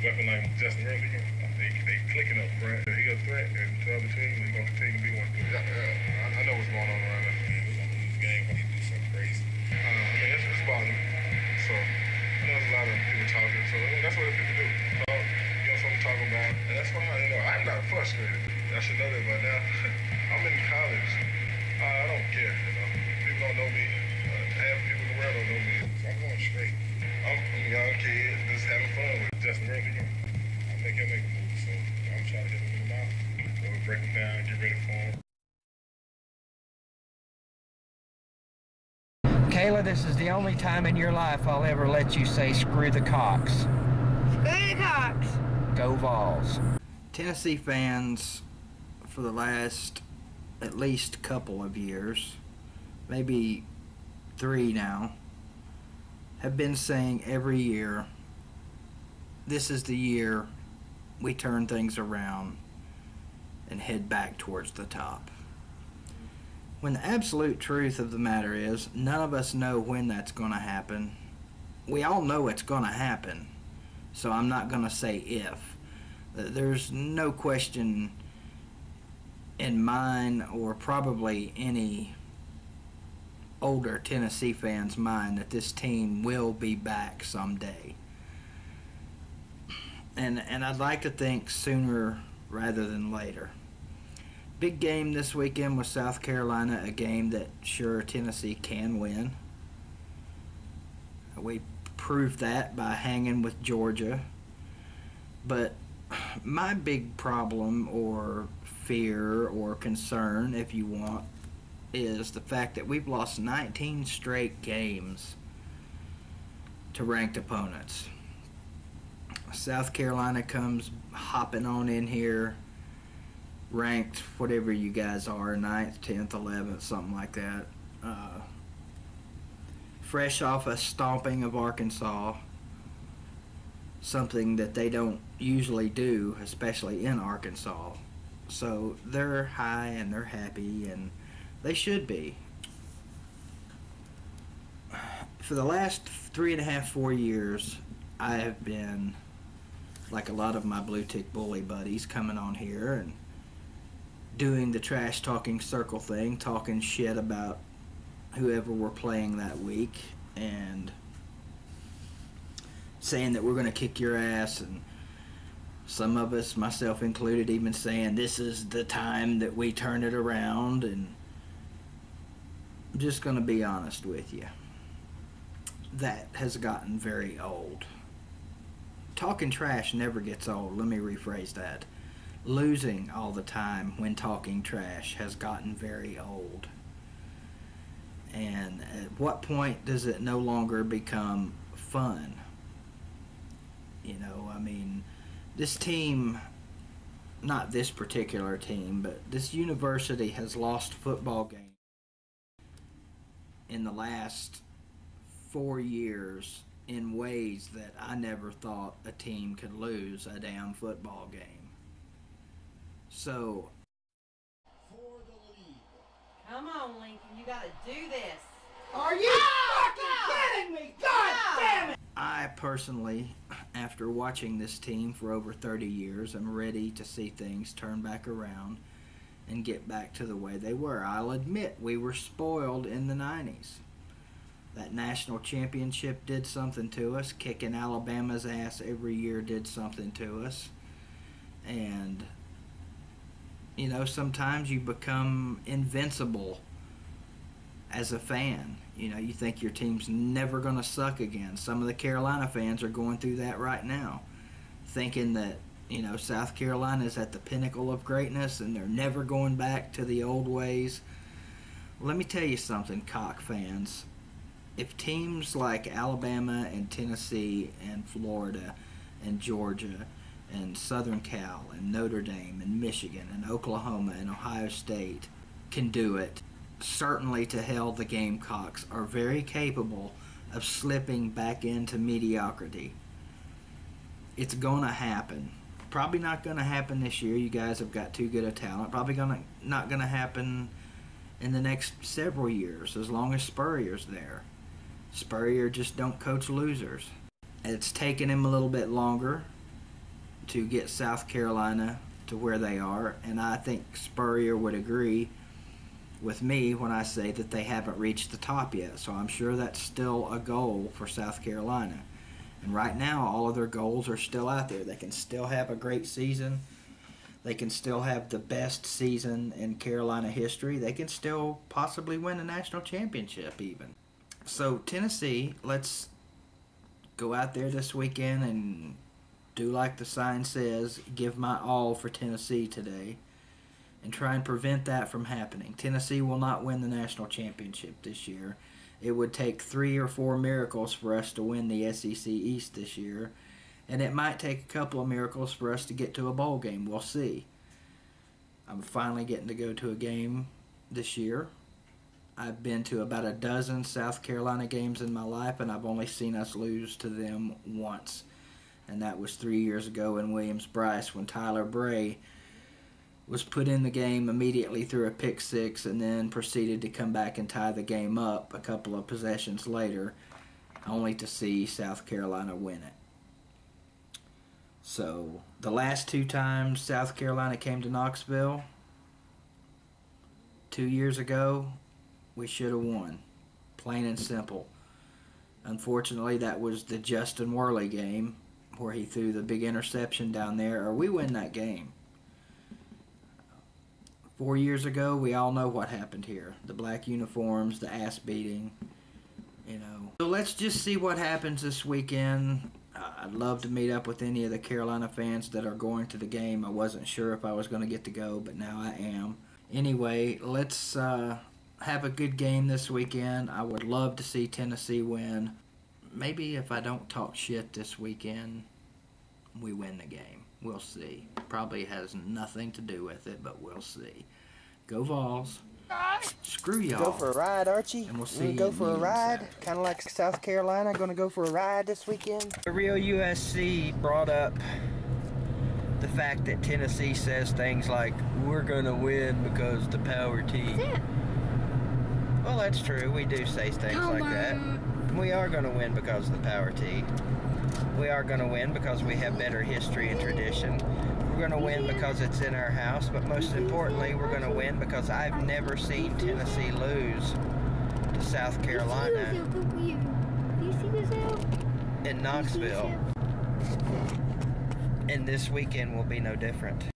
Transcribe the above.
weapon like Justin Worthington, they clicking up front. He a threat, and to other teams, he's going to continue to be one. I know what's going on around us. We're going to lose the game when he do something crazy. I mean, it's bothering me. So, I know there's a lot of people talking, so that's what people do. Talk, you know, something to talk about, and that's fine. You know, I'm not frustrated. I should know that by now. I'm in college. I don't care, you know. People don't know me. Half people in the world don't know me. So I'm going straight. I'm a young kid, just having fun with Justin Worthington. I think he'll make a move, so I'm trying to get him out. So we'll break him down, get ready for him. Kayla, this is the only time in your life I'll ever let you say screw the Cox. Screw the Cox! Go VOLS. Tennessee fans, for the last at least couple of years, maybe 3 now, have been saying every year, this is the year we turn things around and head back towards the top. When the absolute truth of the matter is, none of us know when that's going to happen. We all know it's going to happen, so I'm not going to say if. There's no question in mine, or probably any older Tennessee fans' mind, that this team will be back someday. And I'd like to think sooner rather than later. Big game this weekend with South Carolina, a game that sure Tennessee can win. We proved that by hanging with Georgia. But my big problem, or fear, or concern, if you want, is the fact that we've lost 19 straight games to ranked opponents. South Carolina comes hopping on in here, ranked whatever you guys are, 9th, 10th, 11th, something like that. Fresh off a stomping of Arkansas, something that they don't usually do, especially in Arkansas. So they're high and they're happy, and they should be. For the last 3.5, 4 years, I have been, like a lot of my blue tick bully buddies, coming on here and doing the trash talking circle thing, talking shit about whoever we're playing that week, and saying that we're going to kick your ass, and some of us, myself included, even saying this is the time that we turn it around. And I'm just going to be honest with you. That has gotten very old. Talking trash never gets old. Let me rephrase that. Losing all the time when talking trash has gotten very old. And at what point does it no longer become fun? You know, I mean, this team, not this particular team, but this university has lost football games in the last 4 years in ways that I never thought a team could lose a damn football game. So, For the lead. Come on, Lincoln, you gotta do this. Are you fucking kidding me? God damn it! I personally, after watching this team for over 30 years, am ready to see things turn back around and get back to the way they were. I'll admit we were spoiled in the 90s. That national championship did something to us. Kicking Alabama's ass every year did something to us. And, you know, sometimes you become invincible as a fan. You know, you think your team's never going to suck again. Some of the Carolina fans are going through that right now, thinking that, you know, South Carolina is at the pinnacle of greatness and they're never going back to the old ways. Let me tell you something, Cock fans. If teams like Alabama and Tennessee and Florida and Georgia and Southern Cal and Notre Dame and Michigan and Oklahoma and Ohio State can do it, certainly to hell the Gamecocks are very capable of slipping back into mediocrity. It's going to happen. Probably not going to happen this year. You guys have got too good a talent. Probably not going to happen in the next several years, as long as Spurrier's there. Spurrier just don't coach losers. It's taken him a little bit longer to get South Carolina to where they are, and I think Spurrier would agree with me when I say that they haven't reached the top yet. So I'm sure that's still a goal for South Carolina. And right now, all of their goals are still out there. They can still have a great season. They can still have the best season in Carolina history. They can still possibly win a national championship even. So Tennessee, let's go out there this weekend and do like the sign says, give my all for Tennessee today, and try and prevent that from happening. Tennessee will not win the national championship this year. It would take 3 or 4 miracles for us to win the SEC East this year, and it might take a couple of miracles for us to get to a bowl game. We'll see. I'm finally getting to go to a game this year. I've been to about a dozen South Carolina games in my life, and I've only seen us lose to them once. And that was 3 years ago in Williams-Brice when Tyler Bray was put in the game immediately through a pick six and then proceeded to come back and tie the game up a couple of possessions later, only to see South Carolina win it. So the last 2 times South Carolina came to Knoxville, 2 years ago, we should have won. Plain and simple. Unfortunately, that was the Justin Worley game where he threw the big interception down there, or we win that game. 4 years ago, we all know what happened here. The black uniforms, the ass beating, you know. So let's just see what happens this weekend. I'd love to meet up with any of the Carolina fans that are going to the game. I wasn't sure if I was going to get to go, but now I am. Anyway, let's have a good game this weekend. I would love to see Tennessee win. Maybe if I don't talk shit this weekend, we win the game. We'll see. Probably has nothing to do with it, but we'll see. Go Vols. Screw y'all. Go for a ride, Archie. And we'll see Go you for a ride, kind of like South Carolina. Gonna go for a ride this weekend. The Real USC brought up the fact that Tennessee says things like, we're gonna win because the power team. Well, that's true. We do say things like that. We are gonna win because of the power T. We are going to win because we have better history and tradition. We're going to win because it's in our house, but most importantly, we're going to win because I've never seen Tennessee lose to South Carolina in Knoxville. And this weekend will be no different.